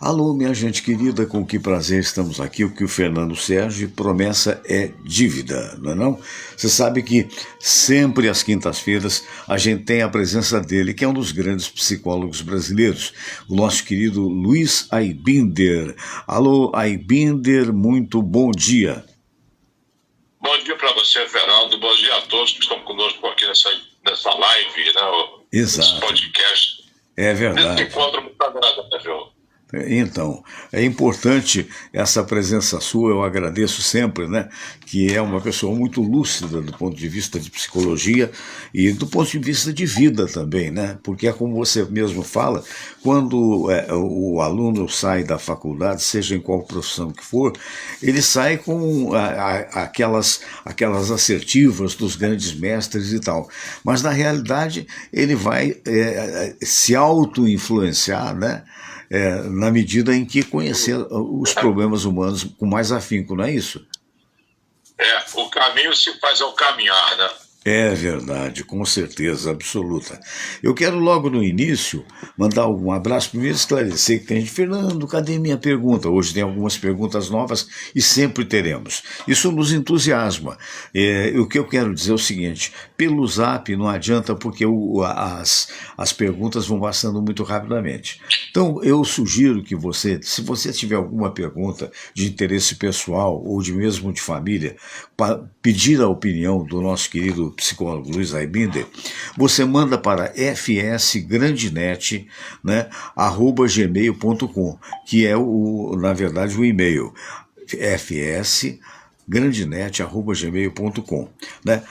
Alô, minha gente querida, com que prazer estamos aqui, o que o Fernando Sérgio, promessa é dívida, não é não? Você sabe que sempre às quintas-feiras a gente tem a presença dele, que é um dos grandes psicólogos brasileiros, o nosso querido Luiz Aibinder. Alô, Aibinder, muito bom dia. Bom dia para você, Fernando. Bom dia a todos que estão conosco aqui nessa live, né? Nesse Exato, podcast. é Nesse verdade. encontro muito agradável. Então, é importante essa presença sua, eu agradeço sempre, né? Que é uma pessoa muito lúcida do ponto de vista de psicologia e do ponto de vista de vida também, né? Porque é como você mesmo fala, quando o aluno sai da faculdade, seja em qual profissão que for, ele sai com aquelas assertivas dos grandes mestres e tal. Mas na realidade ele vai se auto-influenciar, né? Na medida em que conhecer os problemas humanos com mais afinco, não é isso? O caminho se faz ao caminhar, né? É verdade, com certeza absoluta. Eu quero logo no início mandar um abraço, primeiro esclarecer que tem gente, Fernando, cadê minha pergunta? Hoje tem algumas perguntas novas e sempre teremos. Isso nos entusiasma. O que eu quero dizer é o seguinte, pelo Zap não adianta porque as perguntas vão passando muito rapidamente. Então eu sugiro que você, se você tiver alguma pergunta de interesse pessoal ou de mesmo de família, pedir a opinião do nosso querido psicólogo Luiz Aibinder, você manda para fsgrandenet, né, @gmail.com, que é na verdade o e-mail fsgrandenet@gmail.com, né?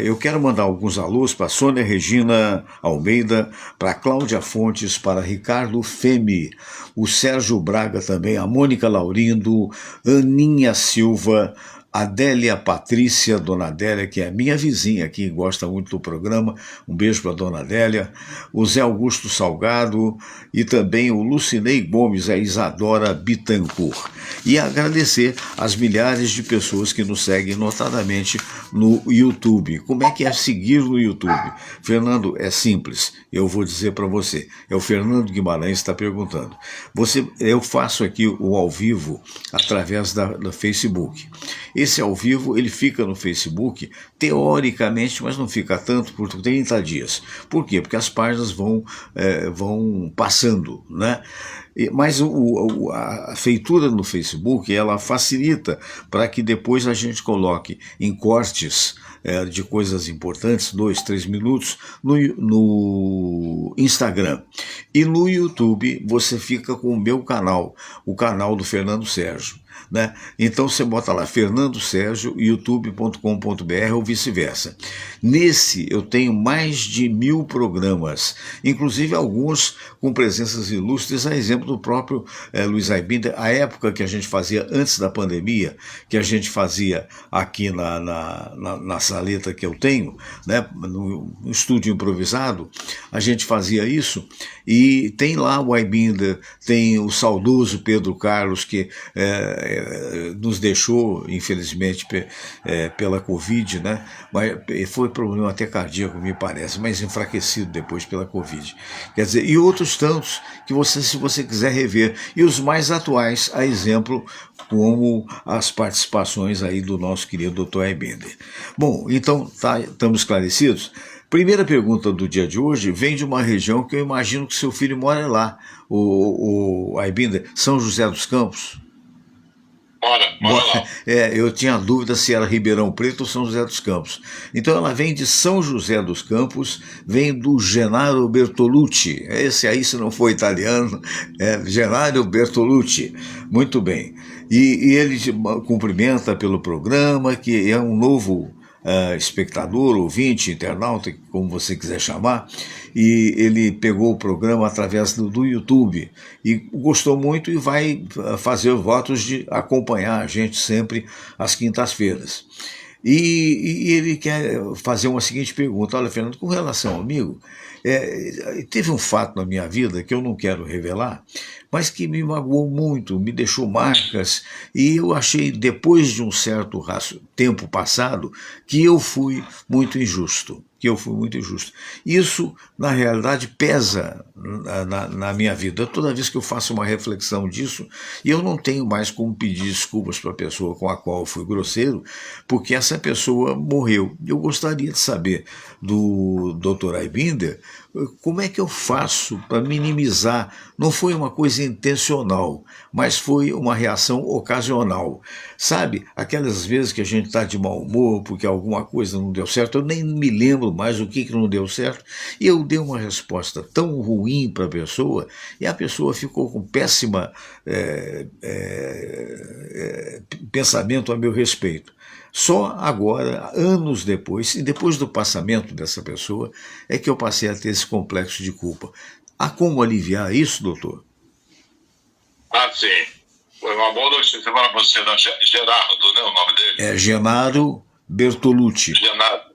Eu quero mandar alguns alôs para Sônia Regina Almeida, para Cláudia Fontes, para Ricardo Femi, o Sérgio Braga também, a Mônica Laurindo, Aninha Silva, Adélia Patrícia, Dona Adélia, que é minha vizinha aqui, gosta muito do programa, um beijo para Dona Adélia, o Zé Augusto Salgado e também o Lucinei Gomes, a Isadora Bittencourt. E agradecer às milhares de pessoas que nos seguem, notadamente no YouTube. Como é que é seguir no YouTube? Fernando, é simples, eu vou dizer para você, é o Fernando Guimarães que está perguntando. Eu faço aqui o ao vivo através do Facebook. Esse ao vivo, ele fica no Facebook, teoricamente, mas não fica tanto, por 30 dias. Por quê? Porque as páginas vão passando, né? Mas a feitura no Facebook, ela facilita para que depois a gente coloque em cortes de coisas importantes, 2, 3 minutos, no Instagram. E no YouTube você fica com o meu canal, o canal do Fernando Sérgio, né? Então você bota lá Fernando Sérgio, youtube.com.br ou vice-versa. Nesse eu tenho mais de 1000 programas, inclusive alguns com presenças ilustres, a exemplo do próprio Luiz Aibinder, a época que a gente fazia antes da pandemia, que a gente fazia aqui na saleta que eu tenho, né, no estúdio improvisado, a gente fazia isso, e tem lá o Aibinder, tem o saudoso Pedro Carlos, que nos deixou, infelizmente, pela Covid, né? Mas foi problema até cardíaco, me parece, mas enfraquecido depois pela Covid. Quer dizer, e outros tantos que você, se você quiser rever, e os mais atuais, a exemplo, como as participações aí do nosso querido Dr. Aibinder. Bom, então estamos esclarecidos? Primeira pergunta do dia de hoje vem de uma região que eu imagino que seu filho mora lá, o Aibinder, São José dos Campos. Bora lá. Eu tinha dúvida se era Ribeirão Preto ou São José dos Campos. Então ela vem de São José dos Campos, vem do Gennaro Bertolucci. Esse aí, se não for italiano, é Gennaro Bertolucci. Muito bem. E ele cumprimenta pelo programa, que é um novo espectador, ouvinte, internauta, como você quiser chamar, e ele pegou o programa através do YouTube e gostou muito e vai fazer votos de acompanhar a gente sempre às quintas-feiras. E ele quer fazer uma seguinte pergunta: olha, Fernando, com relação ao amigo, teve um fato na minha vida que eu não quero revelar, mas que me magoou muito, me deixou marcas, e eu achei, depois de um certo tempo passado, que eu fui muito injusto. que eu fui muito injusto. Isso, na realidade, pesa na minha vida. Toda vez que eu faço uma reflexão disso, e eu não tenho mais como pedir desculpas para a pessoa com a qual eu fui grosseiro, porque essa pessoa morreu. Eu gostaria de saber do Dr. Aibinder como é que eu faço para minimizar. Não foi uma coisa intencional, mas foi uma reação ocasional. Sabe, aquelas vezes que a gente está de mau humor porque alguma coisa não deu certo, eu nem me lembro mais o que não deu certo, e eu dei uma resposta tão ruim para a pessoa, e a pessoa ficou com péssima pensamento a meu respeito. Só agora, anos depois, e depois do passamento dessa pessoa, é que eu passei a ter esse complexo de culpa. Há como aliviar isso, doutor? Ah, sim. Foi uma boa notícia para você, né? Gerardo, né, o nome dele? É Genaro Bertolucci. Genaro.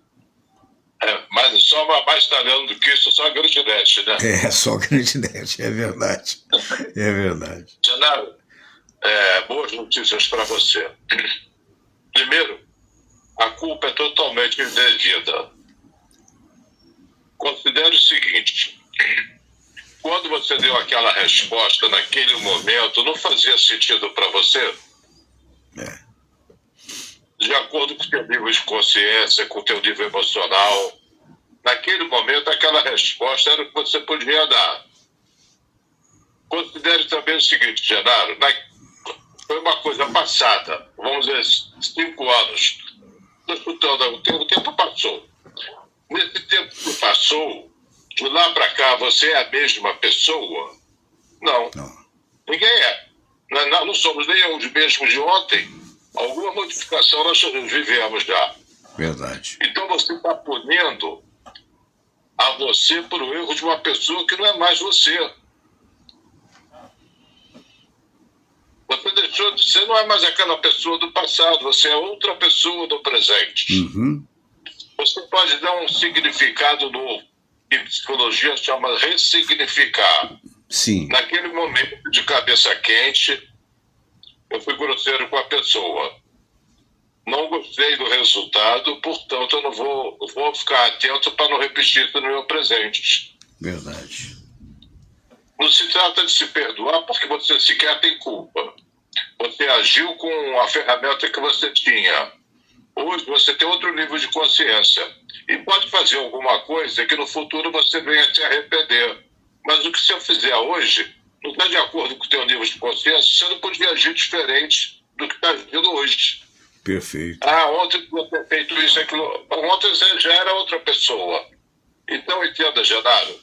Mas só mais italiano do que isso, só Grandinetti, né? Só Grandinetti, é verdade. É verdade. Genaro, boas notícias para você. Primeiro, a culpa é totalmente indevida. Considere o seguinte: quando você deu aquela resposta naquele momento, não fazia sentido para você? De acordo com o teu nível de consciência, com o teu nível emocional, naquele momento aquela resposta era o que você podia dar. Considere também o seguinte, Genaro, foi uma coisa passada, vamos dizer, 5 anos. Estou escutando, o tempo passou. Nesse tempo que passou, de lá para cá, você é a mesma pessoa? Não. Ninguém é. Não somos nem os mesmos de ontem. Alguma modificação nós vivemos já. Verdade. Então você está punindo a você por o erro de uma pessoa que não é mais você. Você não é mais aquela pessoa do passado, você é outra pessoa do presente. Uhum. Você pode dar um significado novo, que psicologia chama ressignificar. Sim. Naquele momento de cabeça quente, eu fui grosseiro com a pessoa. Não gostei do resultado, portanto eu não vou ficar atento para não repetir isso no meu presente. Verdade. Não se trata de se perdoar porque você sequer tem culpa. Você agiu com a ferramenta que você tinha. Hoje você tem outro nível de consciência. E pode fazer alguma coisa que no futuro você venha se arrepender. Mas o que você fizer hoje não está de acordo com o teu nível de consciência, você não podia agir diferente do que está agindo hoje. Perfeito. Ontem você fez feito isso, aquilo. Ontem você já era outra pessoa. Então entenda, Genaro,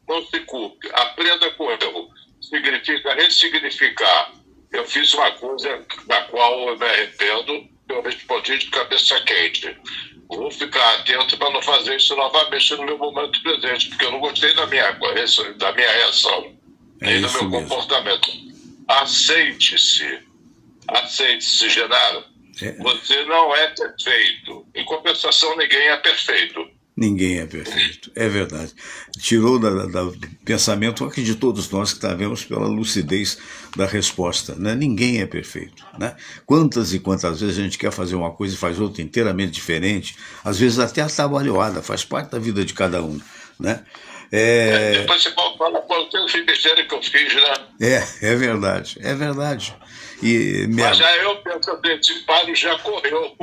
não se culpe, aprenda com o erro. Significa ressignificar. Eu fiz uma coisa da qual eu me arrependo, eu respondi de cabeça quente. Vou ficar atento para não fazer isso novamente no meu momento presente, porque eu não gostei da minha reação, nem do meu comportamento. Aceite-se. Aceite-se, Genaro. Você não é perfeito. Em compensação, ninguém é perfeito. Ninguém é perfeito, é verdade. Tirou do pensamento que de todos nós que sabemos pela lucidez da resposta, né? Ninguém é perfeito, né? Quantas e quantas vezes a gente quer fazer uma coisa e faz outra inteiramente diferente, às vezes até atabalhoada, faz parte da vida de cada um, né? Depois você fala qual foi o besteira que eu fiz, né? É verdade, é verdade. Mas já eu penso que esse paro já correu.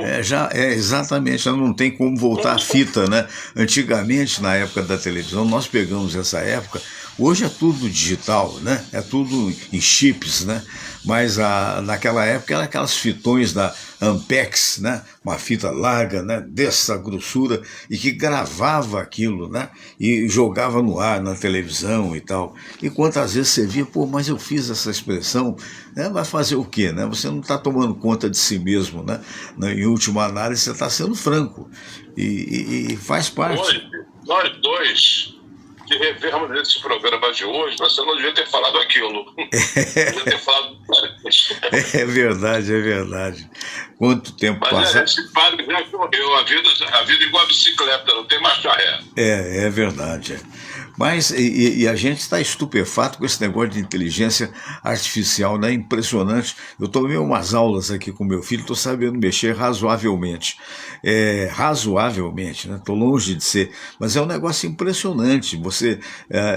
Exatamente, não tem como voltar a fita, né? Antigamente, na época da televisão, nós pegamos essa época, hoje é tudo digital, né? É tudo em chips, né? Mas naquela época eram aquelas fitões da Ampex, né? Uma fita larga, né? Dessa grossura, e que gravava aquilo, né? E jogava no ar, na televisão e tal. E quantas vezes você via, mas eu fiz essa expressão, né? Vai fazer o quê, né? Você não está tomando conta de si mesmo, né? Em última análise, você está sendo franco. E faz parte. Hoje, nós dois que revemos nesse programa de hoje, você não devia ter falado aquilo. Devia ter falado. É verdade, é verdade. Quanto tempo passa? Mas esse padre já correu. A vida é igual a bicicleta, não tem marcha ré. É verdade. Mas e a gente está estupefato com esse negócio de inteligência artificial, né? Impressionante. Eu tomei umas aulas aqui com meu filho, estou sabendo mexer razoavelmente. Razoavelmente, né? Estou longe de ser, mas é um negócio impressionante.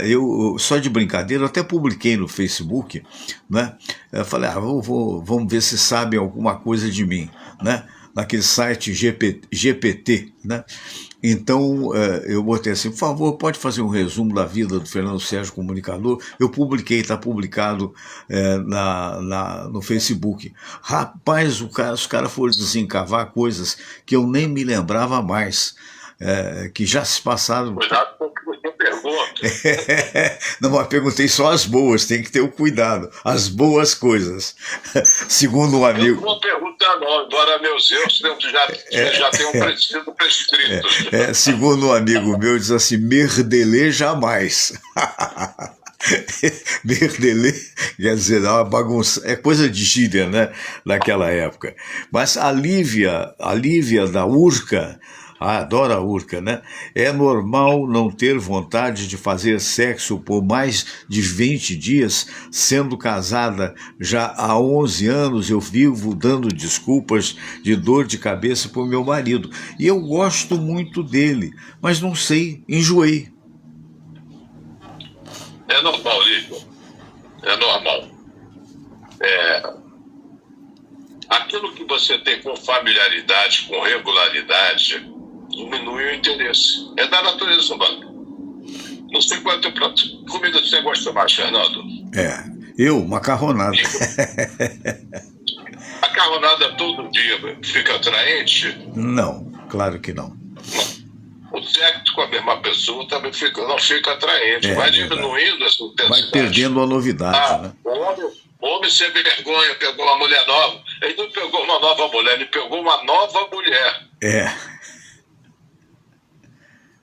Eu só de brincadeira, eu até publiquei no Facebook, né? Eu falei, vamos ver se sabem alguma coisa de mim, né? Naquele site GPT, né? Então, eu botei assim, por favor, pode fazer um resumo da vida do Fernando Sérgio, comunicador? Eu publiquei, está publicado no Facebook. Rapaz, os caras foram desencavar coisas que eu nem me lembrava mais, que já se passaram. Cuidado com o que você pergunta. Não, mas perguntei só as boas, tem que ter o cuidado, as boas coisas. Segundo um amigo... Eu não vou perguntar não, embora meus erros já tenham sido prescritos. Segundo um amigo meu, diz assim, merdelê jamais. Merdelê, quer dizer, é uma bagunça, é coisa de gíria, né, naquela época. Mas a Lívia da Urca, adoro a Urca, né? É normal não ter vontade de fazer sexo por mais de 20 dias, sendo casada já há 11 anos, eu vivo dando desculpas de dor de cabeça para o meu marido. E eu gosto muito dele, mas não sei, enjoei. É normal, Lívia. É normal. Aquilo que você tem com familiaridade, com regularidade, diminui o interesse. É da natureza humana. Não sei qual é o teu prato. Comida que você gosta mais, Fernando? Macarronada. Macarronada todo dia fica atraente? Não, claro que não. O sexo com a mesma pessoa também não fica atraente. Vai diminuindo essa intensidade. Vai perdendo a novidade, né? O homem sem vergonha pegou uma mulher nova. Ele não pegou uma nova mulher, ele pegou uma nova mulher.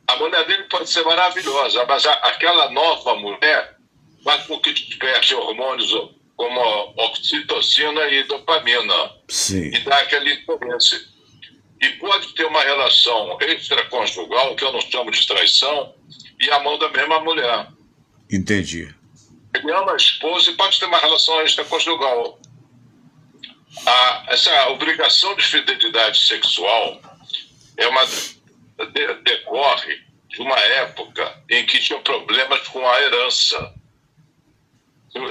A mulher dele pode ser maravilhosa, mas aquela nova mulher faz com que desperte hormônios como oxitocina e dopamina. Sim. E dá aquele interesse. E pode ter uma relação extraconjugal, que eu não chamo de traição, e a mão da mesma mulher. Entendi. Ele ama a esposa e pode ter uma relação extraconjugal. Essa obrigação de fidelidade sexual decorre de uma época em que tinha problemas com a herança.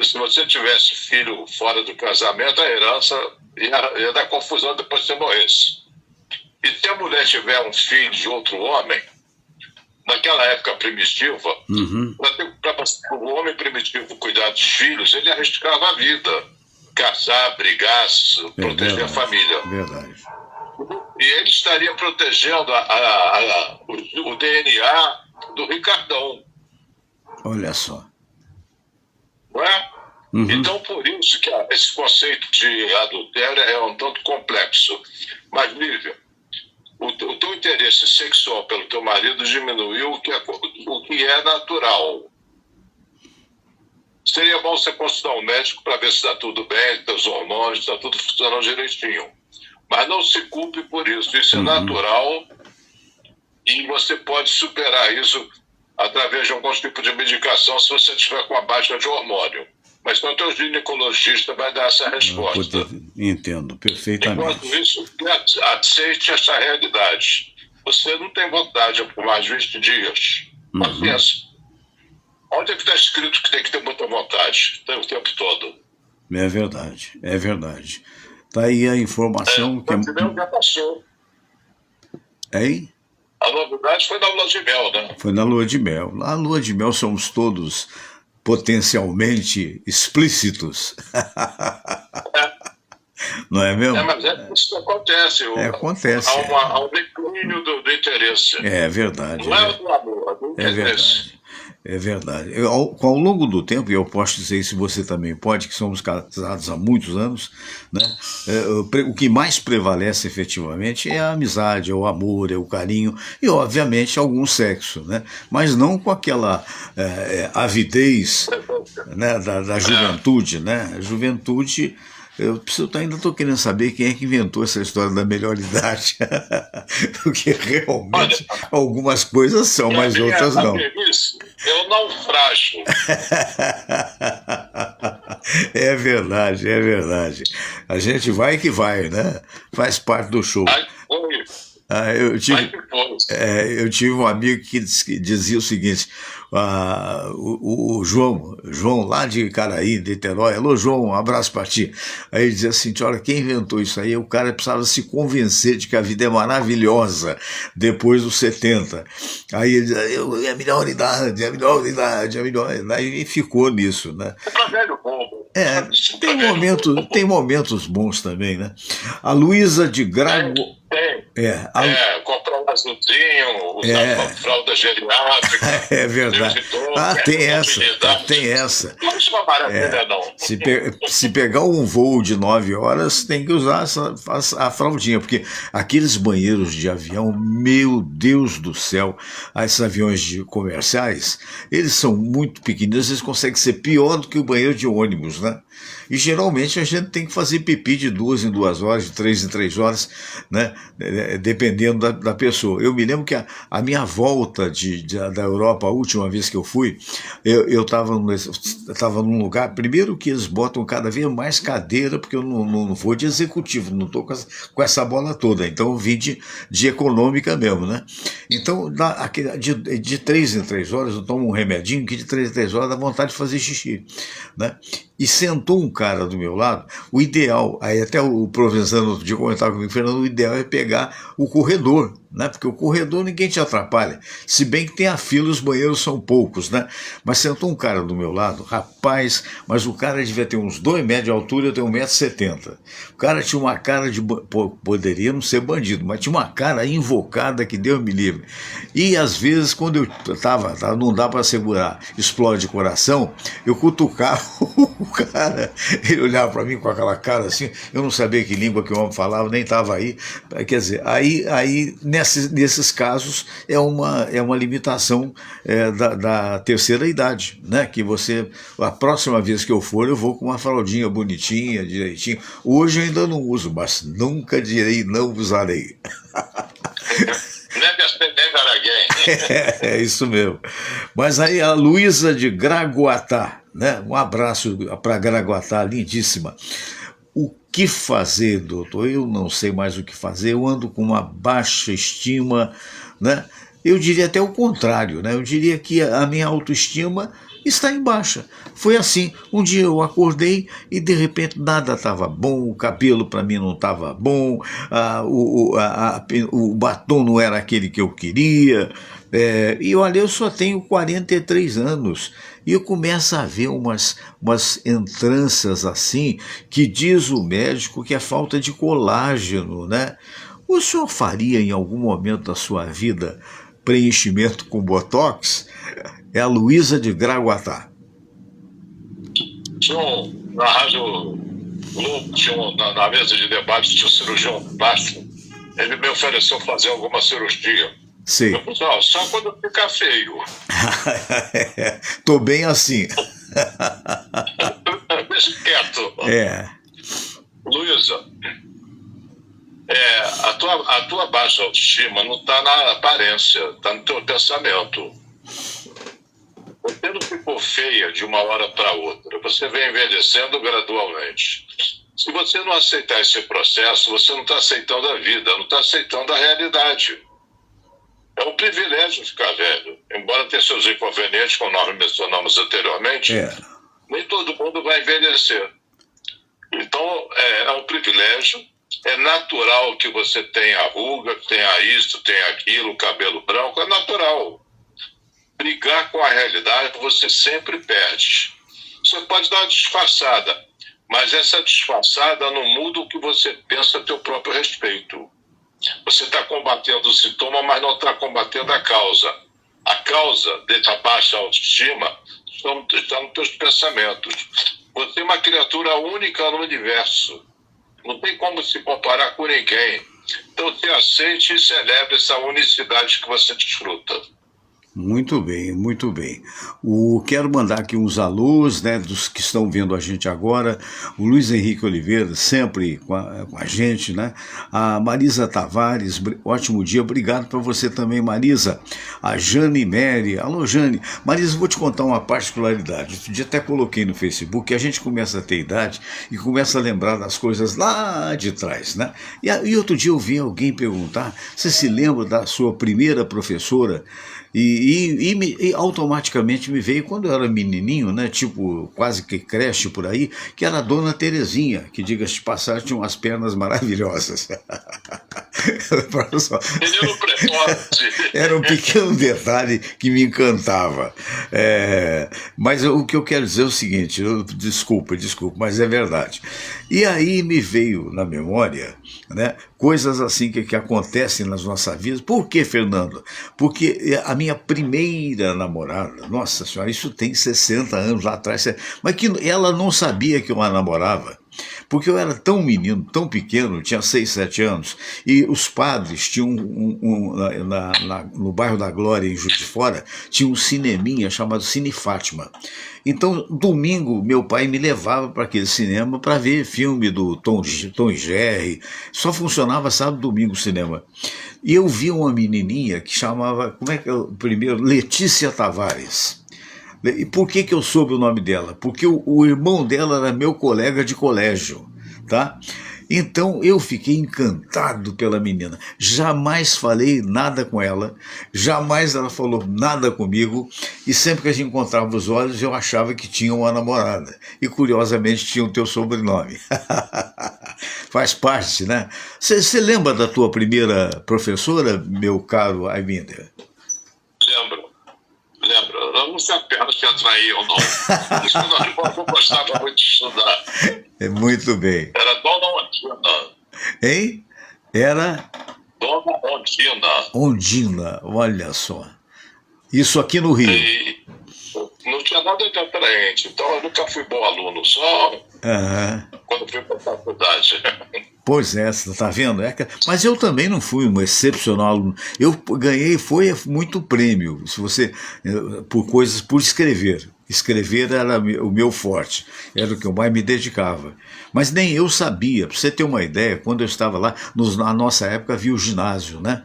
Se você tivesse filho fora do casamento, a herança ia dar confusão depois que você morresse. E se a mulher tiver um filho de outro homem, naquela época primitiva, para o homem primitivo cuidar dos filhos, ele arriscava a vida, caçar, brigar, proteger a família. Verdade. E ele estaria protegendo o DNA do Ricardão. Olha só. Não é? Então, por isso que esse conceito de adultério é um tanto complexo. Mas, Lívia, o teu interesse sexual pelo teu marido diminuiu, o que é natural. Seria bom você consultar um médico para ver se está tudo bem, teus hormônios, está tudo funcionando direitinho. Mas não se culpe por isso. Isso é natural e você pode superar isso através de algum tipo de medicação se você estiver com a baixa de hormônio. Mas então o teu ginecologista vai dar essa resposta. Entendo, perfeitamente. Enquanto isso, aceite essa realidade. Você não tem vontade por mais 20 dias. Mas pensa. Onde é que está escrito que tem que ter muita vontade? Tem o tempo todo. É verdade, é verdade. Tá aí a informação que já passou. Hein? A novidade foi na lua de mel, né? Foi na lua de mel. Na lua de mel somos todos potencialmente explícitos. Não é mesmo? Mas isso acontece. Acontece. Há um declínio do interesse. É verdade. Não é do amor, é do interesse. É verdade. É verdade. Ao longo do tempo, e eu posso dizer isso, você também pode, que somos casados há muitos anos, né? O que mais prevalece efetivamente é a amizade, é o amor, é o carinho e, obviamente, algum sexo, né? Mas não com aquela avidez, né, da juventude, né? A juventude Ainda estou querendo saber quem é que inventou essa história da melhor idade. Porque realmente Olha, algumas coisas são, mas outras a não. velhice é o naufrágio. É verdade, é verdade. A gente vai que vai, né? Faz parte do show. Aí foi, Ah, eu aí tive, depois. eu tive um amigo que dizia o seguinte: o João lá de Caraí, de Niterói, alô João, um abraço para ti. Aí ele dizia assim: olha, quem inventou isso aí? O cara precisava se convencer de que a vida é maravilhosa depois dos 70. Aí ele dizia: é a melhor idade, é a melhor idade, é a melhor idade. E ficou nisso, né? É para velho bobo. É, Isso é pra velho tem bobo. momentos bons também, né? A Luísa de Tem, Grago. tem. É, Comprar um azulzinho, usar é, fralda geriátrica, é Deus verdade. e todos, Tem essa, mobilidade. tem essa. Não é uma maravilha, não. Se pegar um voo de 9 horas, tem que usar a fraldinha, porque aqueles banheiros de avião, meu Deus do céu, esses aviões comerciais, eles são muito pequeninos, eles conseguem ser pior do que o banheiro de ônibus, né? E geralmente a gente tem que fazer pipi de 2 em 2 horas, de 3 em 3 horas, né? Dependendo da pessoa. Eu me lembro que a minha volta da Europa, a última vez que eu fui, eu estava num lugar, primeiro que eles botam cada vez mais cadeira, porque eu não vou de executivo, não estou com essa bola toda, então eu vim de econômica mesmo, né? Então, de 3 em 3 horas, eu tomo um remedinho que de 3 em 3 horas dá vontade de fazer xixi, né? E sentou um cara do meu lado, o ideal, aí até o Provenzano outro dia comentava comigo, Fernando, o ideal é pegar o corredor, né? Porque o corredor ninguém te atrapalha, se bem que tem a fila, os banheiros são poucos, né? Mas sentou um cara do meu lado, rapaz, mas o cara devia ter uns 2 metros de altura, eu tenho 1,70 m. O cara tinha uma cara poderia não ser bandido, mas tinha uma cara invocada que Deus me livre. E às vezes, quando eu não dá para segurar, explode o coração, eu cutucava o cara, ele olhava para mim com aquela cara assim, eu não sabia que língua que o homem falava, nem estava aí. Quer dizer, aí nesses casos é uma limitação da terceira idade, né? Que a próxima vez que eu for, eu vou com uma fraldinha bonitinha, direitinho. Hoje eu ainda não uso, mas nunca direi não usarei. Never again. É isso mesmo. Mas aí a Luísa de Gragoatá, né? Um abraço para Gragoatá, lindíssima. O que fazer, doutor? Eu não sei mais o que fazer, eu ando com uma baixa estima, né? Eu diria até o contrário, né? Eu diria que a minha autoestima está em baixa. Foi assim, um dia eu acordei e de repente nada estava bom, o cabelo para mim não estava bom, o batom não era aquele que eu queria, e olha, eu só tenho 43 anos e eu começo a ver umas entranças assim, que diz o médico que é falta de colágeno, né? O senhor faria em algum momento da sua vida preenchimento com botox? É a Luísa de Gragoatá. Na Rádio Globo, na mesa de debate, tinha um cirurgião plástico. Ele me ofereceu fazer alguma cirurgia. Sim. Eu falei, só quando ficar feio. Tô bem assim. Deixa quieto. Luísa, a tua baixa autoestima não está na aparência, está no teu pensamento. Você não ficou feia de uma hora para outra. Você vem envelhecendo gradualmente. Se você não aceitar esse processo, você não está aceitando a vida, não está aceitando a realidade. É um privilégio ficar velho. Embora tenha seus inconvenientes, como nós mencionamos anteriormente, nem todo mundo vai envelhecer. Então, é um privilégio. É natural que você tenha ruga, tenha isso, tenha aquilo, cabelo branco. É natural. Brigar com a realidade, você sempre perde. Você pode dar uma disfarçada, mas essa disfarçada não muda o que você pensa a teu próprio respeito. Você está combatendo o sintoma, mas não está combatendo a causa. A causa dessa baixa autoestima está nos teus pensamentos. Você é uma criatura única no universo. Não tem como se comparar com ninguém. Então, se aceite e celebre essa unicidade que você desfruta. Muito bem, muito bem. Quero mandar aqui uns alôs, né, dos que estão vendo a gente agora. O Luiz Henrique Oliveira, sempre com a gente, né? A Marisa Tavares, ótimo dia, obrigado para você também, Marisa. A Jane Mary, alô Jane. Marisa, vou te contar uma particularidade. Outro dia até coloquei no Facebook que a gente começa a ter idade e começa a lembrar das coisas lá de trás, né? E outro dia eu vi alguém perguntar: você se lembra da sua primeira professora? E automaticamente me veio, quando eu era menininho, né, tipo quase que creche por aí, que era a Dona Terezinha, que, diga-se de passagem, tinha umas pernas maravilhosas. Menino precoce. Era um pequeno detalhe que me encantava. Mas o que eu quero dizer é o seguinte, desculpa, mas é verdade. E aí me veio na memória, né, coisas assim que acontecem nas nossas vidas. Por que, Fernando? Porque a minha primeira namorada, nossa senhora, isso tem 60 anos lá atrás, mas que ela não sabia que eu a namorava. Porque eu era tão menino, tão pequeno, tinha 6, 7 anos, e os padres tinham no bairro da Glória, em Juiz de Fora, tinha um cineminha chamado Cine Fátima. Então, domingo, meu pai me levava para aquele cinema para ver filme do Tom e Jerry. Só funcionava sábado e domingo o cinema. E eu vi uma menininha que chamava, como é que é o primeiro? Letícia Tavares. E por que eu soube o nome dela? Porque o irmão dela era meu colega de colégio, tá? Então eu fiquei encantado pela menina. Jamais falei nada com ela, jamais ela falou nada comigo, e sempre que a gente encontrava os olhos eu achava que tinha uma namorada. E curiosamente tinha o teu sobrenome. Faz parte, né? Você lembra da tua primeira professora, meu caro Ayminder? Lembro. Eu não sei apenas que atraía ou não. Isso eu gostava muito de estudar. É muito bem. Era Dona Ondina. Hein? Era? Dona Ondina. Ondina, olha só. Isso aqui no Rio. E não tinha nada de atraente. Então eu nunca fui bom aluno, só quando fui para a faculdade. Pois é, você está vendo? Mas eu também não fui um excepcional aluno. Eu ganhei, foi muito prêmio, se você, por escrever. Escrever era o meu forte, era o que eu mais me dedicava. Mas nem eu sabia, para você ter uma ideia, quando eu estava lá, na nossa época havia o ginásio, né?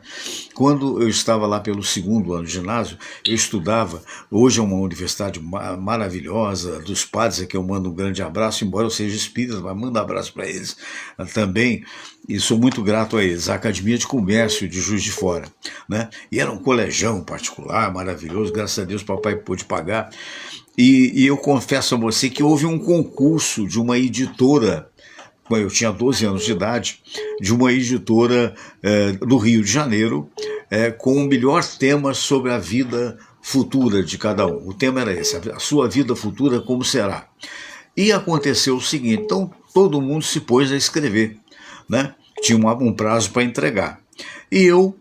Quando eu estava lá pelo 2º ano de ginásio, eu estudava, hoje é uma universidade maravilhosa, dos padres a que eu mando um grande abraço, embora eu seja espírita, mas mando um abraço para eles também, e sou muito grato a eles, a Academia de Comércio de Juiz de Fora, né? E era um colegião particular, maravilhoso, graças a Deus o papai pôde pagar. E eu confesso a você que houve um concurso de uma editora, quando eu tinha 12 anos de idade, de uma editora do Rio de Janeiro, com o melhor tema sobre a vida futura de cada um. O tema era esse: a sua vida futura como será. E aconteceu o seguinte, então todo mundo se pôs a escrever, né? Tinha um prazo para entregar. E eu,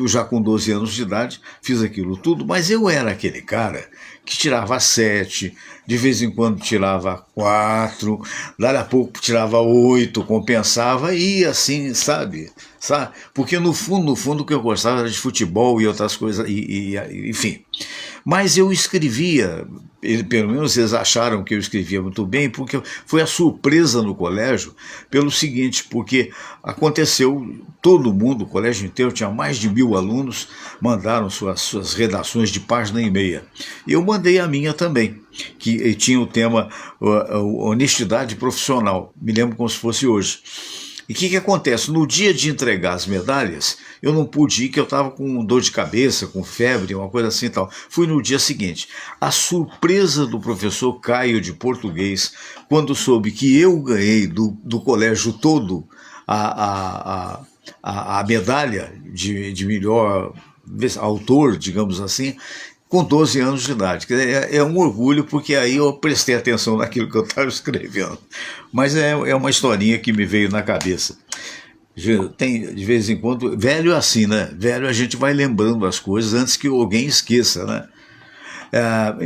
já com 12 anos de idade, fiz aquilo tudo, mas eu era aquele cara que tirava 7, de vez em quando tirava 4, daí a pouco tirava 8, compensava, e ia assim, sabe? Porque no fundo, o que eu gostava era de futebol e outras coisas, enfim. Mas eu escrevia, pelo menos eles acharam que eu escrevia muito bem, porque foi a surpresa no colégio, pelo seguinte, porque aconteceu, todo mundo, o colégio inteiro, tinha mais de 1000 alunos, mandaram suas redações de página e meia. E eu mandei a minha também, que tinha o tema honestidade profissional, me lembro como se fosse hoje. E o que acontece? No dia de entregar as medalhas, eu não pude ir, que eu estava com dor de cabeça, com febre, uma coisa assim e tal. Fui no dia seguinte. A surpresa do professor Caio de português, quando soube que eu ganhei do colégio todo a medalha de melhor autor, digamos assim, com 12 anos de idade. É um orgulho, porque aí eu prestei atenção naquilo que eu estava escrevendo. Mas é uma historinha que me veio na cabeça. Tem, de vez em quando, velho é assim, né? Velho a gente vai lembrando as coisas antes que alguém esqueça, né?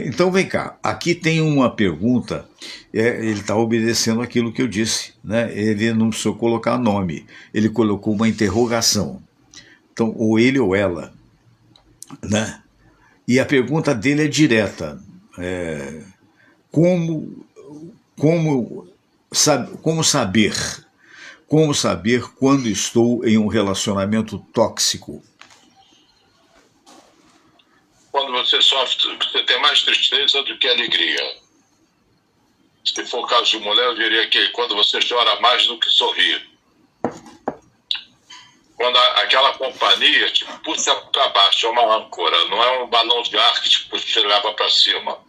Então vem cá, aqui tem uma pergunta, ele está obedecendo aquilo que eu disse, né? Ele não precisou colocar nome, ele colocou uma interrogação. Então, ou ele ou ela, né? E a pergunta dele é direta. Como saber? Como saber quando estou em um relacionamento tóxico? Quando você sofre, você tem mais tristeza do que alegria. Se for o caso de mulher, eu diria que quando você chora mais do que sorri. Quando aquela companhia te puxa para baixo, é uma âncora, não é um balão de ar que te leva para cima.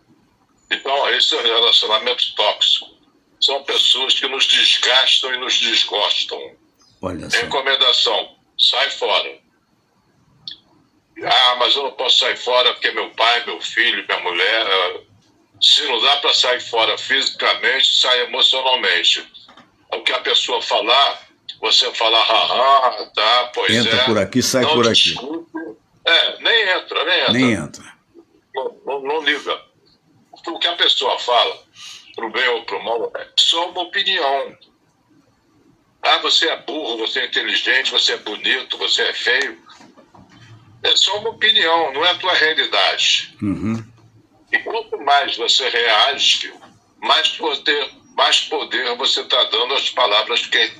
Então, esse é um relacionamento tóxico. São pessoas que nos desgastam e nos desgostam. Olha só. Recomendação, sai fora. Mas eu não posso sair fora porque meu pai, meu filho, minha mulher... Se não dá para sair fora fisicamente, sai emocionalmente. O que a pessoa falar, você fala, tá, pois entra é. Entra por aqui, sai não por discute. aqui. Nem entra. Não liga. O que a pessoa fala, pro bem ou pro mal, é só uma opinião. Você é burro, você é inteligente, você é bonito, você é feio. É só uma opinião, não é a tua realidade. Uhum. E quanto mais você reage, mais poder você está dando às palavras de quem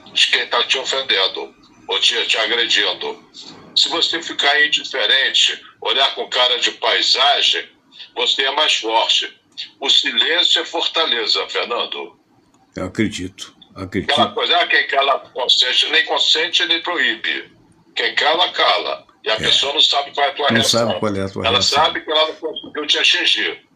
está te ofendendo ou te agredindo. Se você ficar indiferente, olhar com cara de paisagem, você é mais forte. O silêncio é fortaleza, Fernando. Eu acredito. Aquela coisa, quem cala consente nem proíbe. Quem cala. E a pessoa não sabe qual é a tua reação. Não sabe qual é a tua reação. Ela sabe que ela não conseguiu te atingir.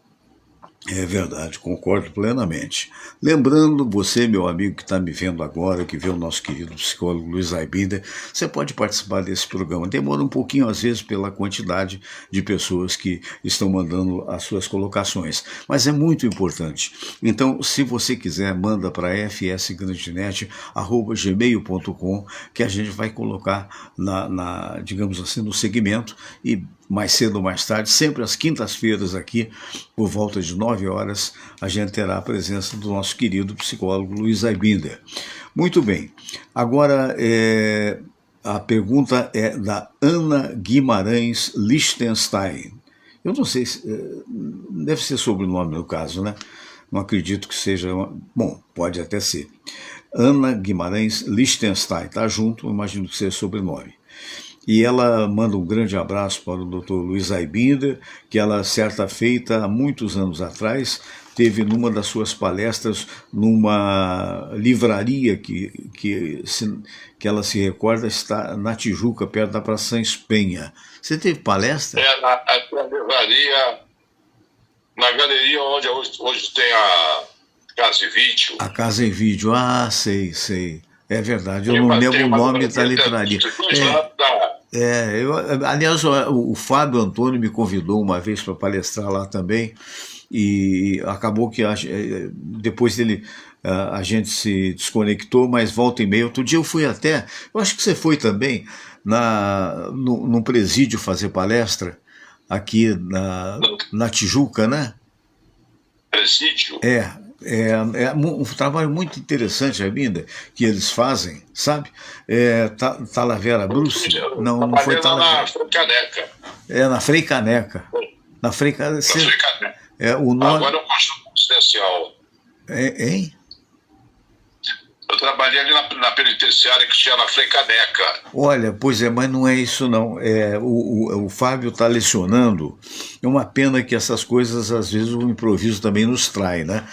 É verdade, concordo plenamente. Lembrando, você, meu amigo que está me vendo agora, que vê o nosso querido psicólogo Luiz Aibinder, você pode participar desse programa. Demora um pouquinho, às vezes, pela quantidade de pessoas que estão mandando as suas colocações, mas é muito importante. Então, se você quiser, manda para fsgrandnet@gmail.com, que a gente vai colocar digamos assim, no segmento, e mais cedo ou mais tarde, sempre às quintas-feiras aqui, por volta de 9 horas, a gente terá a presença do nosso querido psicólogo Luiz Aibinder. Muito bem, agora a pergunta é da Ana Guimarães Lichtenstein. Eu não sei, deve ser sobrenome no caso, né? Não acredito que seja, bom, pode até ser. Ana Guimarães Lichtenstein, tá junto, imagino que seja sobrenome. E ela manda um grande abraço para o Dr. Luiz Aibinder, que ela, certa feita, há muitos anos atrás, teve numa das suas palestras, numa livraria que ela se recorda, está na Tijuca, perto da Praça Espenha. Você teve palestra? Na livraria, na galeria onde hoje tem a Casa e Vídeo. A Casa e Vídeo, sei. É verdade, eu não lembro o nome da livraria. Aliás, o Fábio Antônio me convidou uma vez para palestrar lá também, e acabou que depois dele a gente se desconectou, mas volta e meia. Outro dia eu fui até, eu acho que você foi também, num presídio fazer palestra, aqui na Tijuca, né? Presídio? É um trabalho muito interessante, Aibinder, que eles fazem, sabe? Talavera Bruce? Não foi Talavera. Na Frei Caneca. Na Frei Caneca. Na Frei Caneca. O nome... Agora eu construo residencial. Hein? Eu trabalhei ali na penitenciária que tinha na Frei Caneca. Olha, pois é, mas não é isso não. O Fábio está lecionando. É uma pena que essas coisas, às vezes, o improviso também nos trai, né?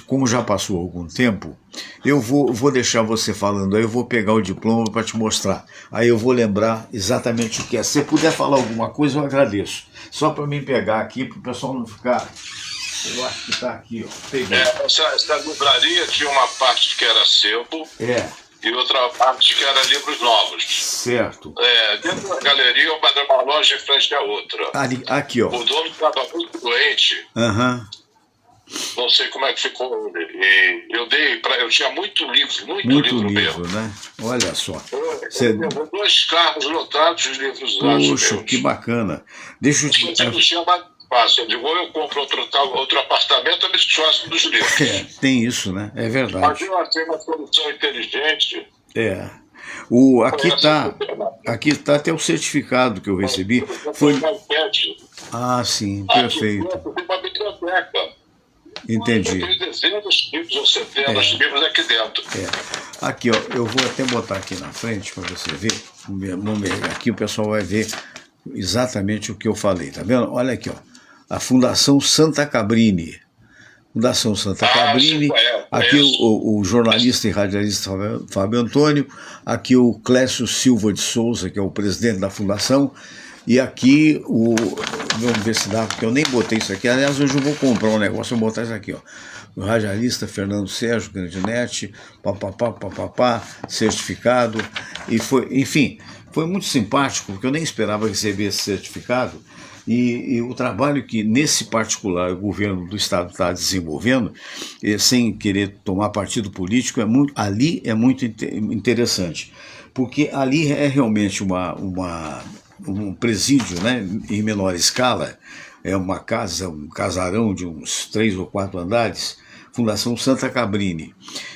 Como já passou algum tempo, eu vou deixar você falando aí, eu vou pegar o diploma para te mostrar. Aí eu vou lembrar exatamente o que é. Se você puder falar alguma coisa, eu agradeço. Só para mim pegar aqui, para o pessoal não ficar... Eu acho que está aqui, ó. Peguei. Essa livraria tinha uma parte que era sebo e outra parte que era livros novos. Certo. Dentro da galeria, uma loja em frente à outra. Aqui, ó. O dono estava muito doente. Aham. Não sei como é que ficou ele. E eu tinha muito livro mesmo. Né? Olha só. Eu 2 carros lotados de livros usados. Poxa, que bacana. Deixa eu te... Não tinha mais fácil. Eu digo, ou eu compro outro apartamento, eu me desfaço dos livros. Tem isso, né? É verdade. Mas eu achei uma solução inteligente. Aqui tá até o certificado que eu recebi. Foi... Ah, sim, perfeito. Uma biblioteca. Entendi. Tem dezenas de livros ou centenas de livros aqui dentro. Aqui, ó, eu vou até botar aqui na frente para você ver. Aqui o pessoal vai ver exatamente o que eu falei, tá vendo? Olha aqui, ó. A Fundação Santa Cabrini. Fundação Santa Cabrini. Aqui o jornalista e radialista Fábio Antônio. Aqui o Clécio Silva de Souza, que é o presidente da fundação. E aqui vamos ver se dá, porque eu nem botei isso aqui. Aliás, hoje eu vou comprar um negócio, eu vou botar isso aqui, ó. O radialista Fernando Sérgio Grandinetti, certificado. E foi, enfim, foi muito simpático, porque eu nem esperava receber esse certificado. E o trabalho que, nesse particular, o governo do Estado está desenvolvendo, sem querer tomar partido político, ali é muito interessante. Porque ali é realmente um presídio, né, em menor escala, é uma casa, um casarão de uns 3 ou 4 andares, Fundação Santa Cabrini.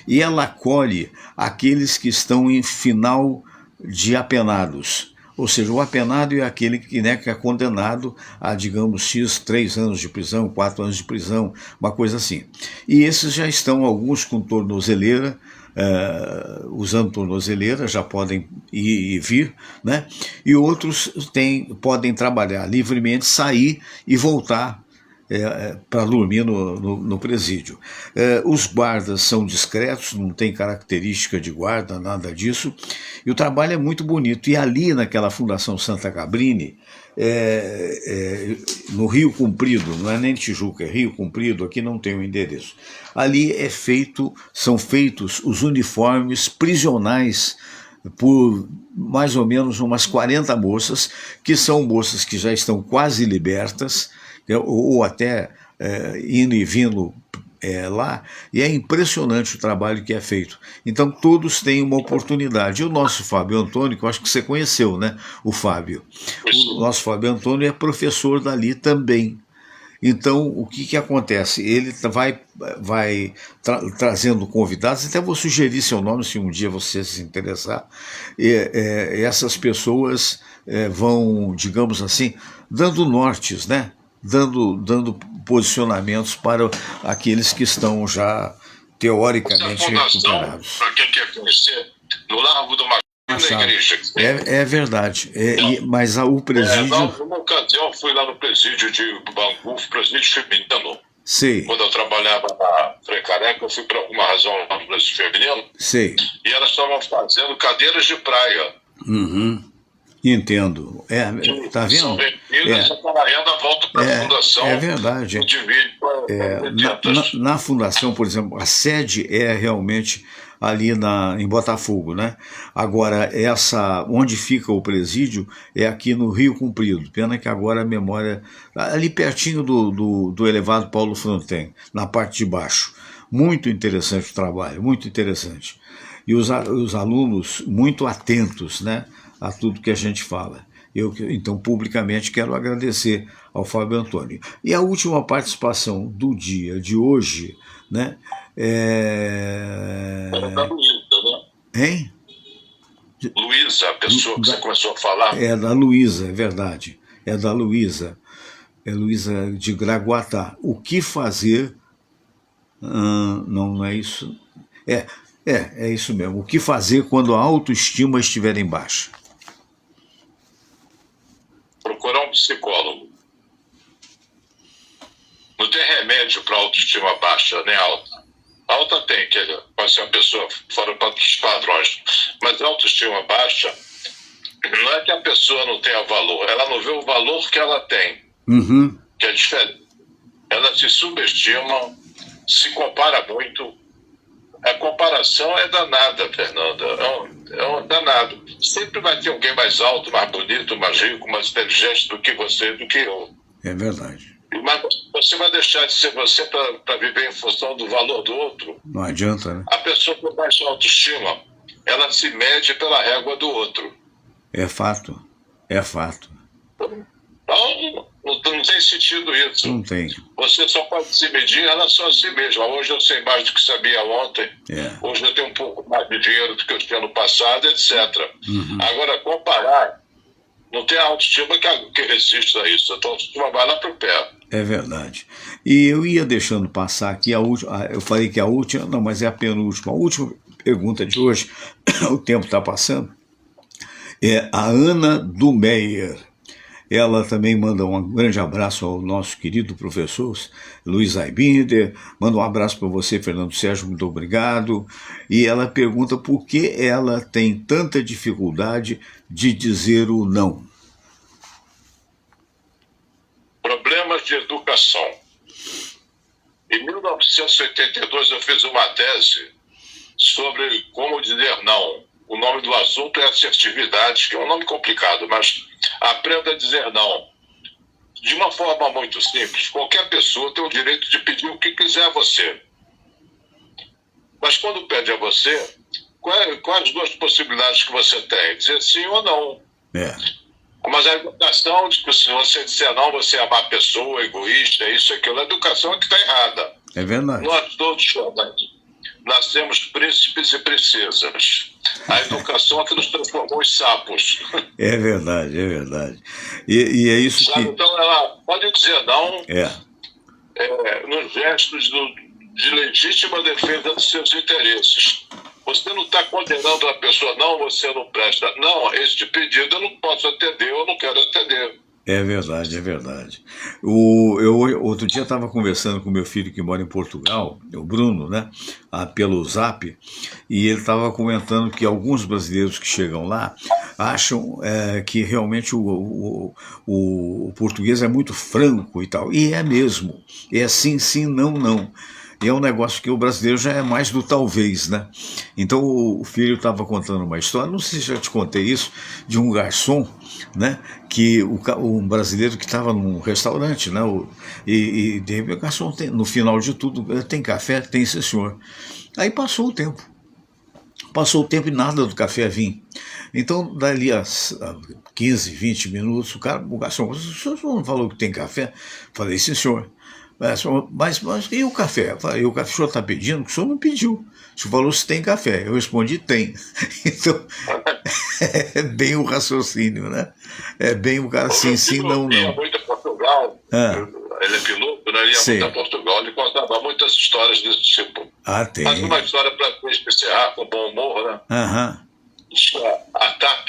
E ela acolhe aqueles que estão em final de apenados. Ou seja, o apenado é aquele que, né, que é condenado a, digamos, 3 anos de prisão, 4 anos de prisão, uma coisa assim. E esses já estão, alguns com tornozeleira, usando tornozeleira, já podem ir e vir, né? E outros podem trabalhar livremente, sair e voltar para dormir no presídio. Os guardas são discretos, não tem característica de guarda, nada disso, e o trabalho é muito bonito. E ali naquela Fundação Santa Cabrini, no Rio Comprido, não é nem Tijuca, é Rio Comprido, aqui não tem o endereço. Ali são feitos os uniformes prisionais por mais ou menos umas 40 moças, que são moças que já estão quase libertas, ou até indo e vindo lá, e é impressionante o trabalho que é feito. Então todos têm uma oportunidade. E o nosso Fábio Antônio, que eu acho que você conheceu, né? O Fábio. O nosso Fábio Antônio é professor dali também. Então, o que acontece? Ele vai trazendo convidados, até vou sugerir seu nome se um dia você se interessar. Essas pessoas vão, digamos assim, dando nortes, né? Dando posicionamentos para aqueles que estão já teoricamente recuperados. Para quem quer conhecer, no Largo do Macau, na igreja. É verdade, mas o presídio... Numa ocasião eu fui lá no presídio de Bangu, presídio feminino. Sei. Quando eu trabalhava na Frei Careca, eu fui por alguma razão lá no presídio feminino. Sei. E elas estavam fazendo cadeiras de praia. Uhum. Entendo. Tá vendo? São vendidas, a renda volta para a fundação. É verdade. Na fundação, por exemplo, a sede é realmente ali em Botafogo, né? Agora, onde fica o presídio é aqui no Rio Comprido. Pena que agora a memória... Ali pertinho do elevado Paulo Fronten, na parte de baixo. Muito interessante o trabalho, muito interessante. E os alunos muito atentos, né, a tudo que a gente fala. Eu, então, publicamente, quero agradecer ao Fábio Antônio. E a última participação do dia de hoje, né? Da Luísa, né? Hein? Luísa, a pessoa que você começou a falar. É da Luísa, é verdade. É da Luísa. É Luísa de Graguatá. O que fazer... não é isso. É isso mesmo. O que fazer quando a autoestima estiver em baixa? Procurar um psicólogo. Não tem remédio para autoestima baixa, nem alta. Alta tem, que pode ser uma pessoa fora dos padrões. Mas autoestima baixa não é que a pessoa não tenha valor. Ela não vê o valor que ela tem. Uhum. Que é diferente. Ela se subestima, se compara muito. A comparação é danada, Fernanda. É um danado. Sempre vai ter alguém mais alto, mais bonito, mais rico, mais inteligente do que você, do que eu. É verdade. Mas você vai deixar de ser você para viver em função do valor do outro? Não adianta, né? A pessoa com baixa autoestima, ela se mede pela régua do outro. É fato. É fato. Então, Não tem sentido isso. Não tem. Você só pode se medir em relação a si mesmo. Hoje eu sei mais do que sabia ontem. Hoje eu tenho um pouco mais de dinheiro do que eu tinha no passado, etc. Agora, comparar, não tem autoestima que resista a isso. Então, a autoestima vai lá para o pé. É verdade. E eu ia deixando passar aqui a última. Eu falei que a última, não, mas é a penúltima. A última pergunta de hoje, o tempo está passando, é a Ana do Meyer. Ela também manda um grande abraço ao nosso querido professor Luiz Aibinder, manda um abraço para você, Fernando Sérgio, muito obrigado. E ela pergunta por que ela tem tanta dificuldade de dizer o não. Problemas de educação. Em 1982 eu fiz uma tese sobre como dizer não. O nome do assunto é assertividade, que é um nome complicado, mas aprenda a dizer não. De uma forma muito simples, qualquer pessoa tem o direito de pedir o que quiser a você. Mas quando pede a você, quais as duas possibilidades que você tem? Dizer sim ou não. Mas a educação de que se você disser não, você é má pessoa, egoísta, isso e aquilo. A educação é que está errada. É verdade. Nós todos nascemos príncipes e princesas. A educação é que nos transformou em sapos. É verdade, é verdade. E é isso que... Então ela pode dizer não nos gestos de legítima defesa dos seus interesses. Você não está condenando a pessoa, não, você não presta. Não, este pedido eu não posso atender, eu não quero atender. É verdade, é verdade. Eu outro dia estava conversando com meu filho que mora em Portugal, o Bruno, né, pelo Zap, e ele estava comentando que alguns brasileiros que chegam lá acham que realmente o português é muito franco e tal. E é mesmo. É sim, sim, não, não. E é um negócio que o brasileiro já é mais do talvez, né? Então o filho estava contando uma história, não sei se já te contei isso, de um garçom, né? Que um brasileiro que estava num restaurante, né? E de repente o garçom, no final de tudo, tem café? Tem, sim, senhor. Aí passou o tempo. Passou o tempo e nada do café vinha. Então, dali a 15, 20 minutos, o garçom, o senhor não falou que tem café? Falei, sim, senhor. Mas e o café? E o café o senhor está pedindo? O senhor não pediu. O senhor falou se tem café. Eu respondi, tem. Então, é bem o raciocínio, né? É bem o cara sim, sim, não, não. Ele ia muito a Portugal. Ele é piloto, né? Ele ia muito a Portugal. Ele contava muitas histórias desse tipo. Tem. Mas uma história para encerrar com bom humor, né? A TAP,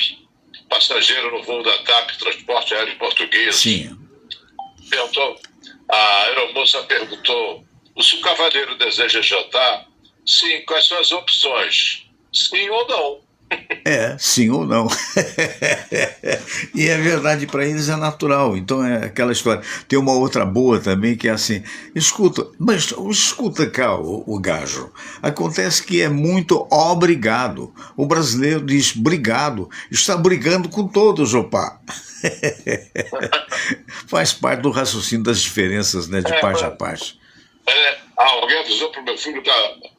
passageiro no voo da TAP, Transporte Aéreo Português. Sim. A aeromoça perguntou: se o cavaleiro deseja jantar? Sim, quais são as opções? Sim ou não? Sim ou não. E é verdade, para eles é natural. Então é aquela história. Tem uma outra boa também que é assim: escuta cá, o gajo. Acontece que é muito obrigado. O brasileiro diz brigado, está brigando com todos, opa. Faz parte do raciocínio das diferenças, né, de parte a parte. Alguém avisou para o meu filho,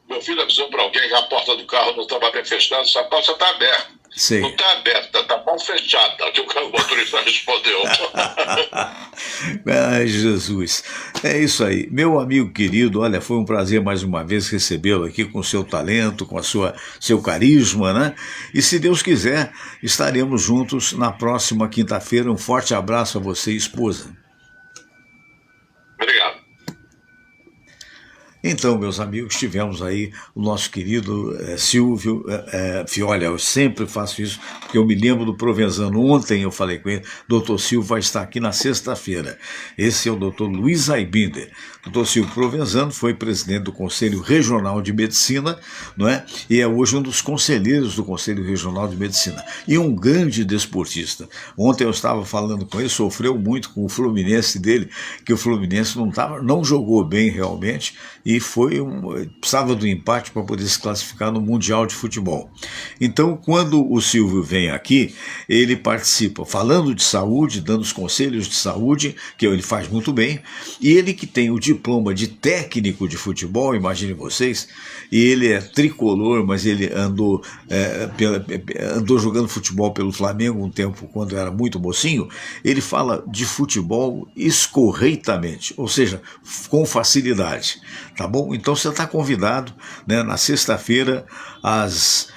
meu filho avisou para alguém que a porta do carro não estava bem fechada, essa porta está aberta. Sim. Não está aberta, está mal fechada, que o motorista respondeu. Ai, Jesus. É isso aí. Meu amigo querido, olha, foi um prazer mais uma vez recebê-lo aqui com seu talento, com seu carisma, né? E se Deus quiser, estaremos juntos na próxima quinta-feira. Um forte abraço a você e esposa. Obrigado. Então, meus amigos, tivemos aí o nosso querido Silvio Fiolha. Eu sempre faço isso, porque eu me lembro do Provenzano. Ontem eu falei com ele, doutor Silvio vai estar aqui na sexta-feira. Esse é o doutor Luiz Aibinder. Doutor Silvio Provenzano foi presidente do Conselho Regional de Medicina, não é? E é hoje um dos conselheiros do Conselho Regional de Medicina. E um grande desportista. Ontem eu estava falando com ele, sofreu muito com o Fluminense dele, que o Fluminense não jogou bem realmente, e precisava do empate para poder se classificar no Mundial de Futebol. Então, quando o Silvio vem aqui, ele participa falando de saúde, dando os conselhos de saúde, que ele faz muito bem, e ele que tem o diploma de técnico de futebol, imagine vocês, e ele é tricolor, mas ele andou jogando futebol pelo Flamengo um tempo, quando era muito mocinho. Ele fala de futebol escorreitamente, ou seja, com facilidade, tá bom? Então você está convidado, né, na sexta-feira, às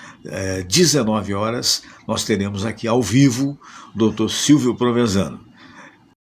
19 horas, nós teremos aqui ao vivo o Dr. Silvio Provenzano.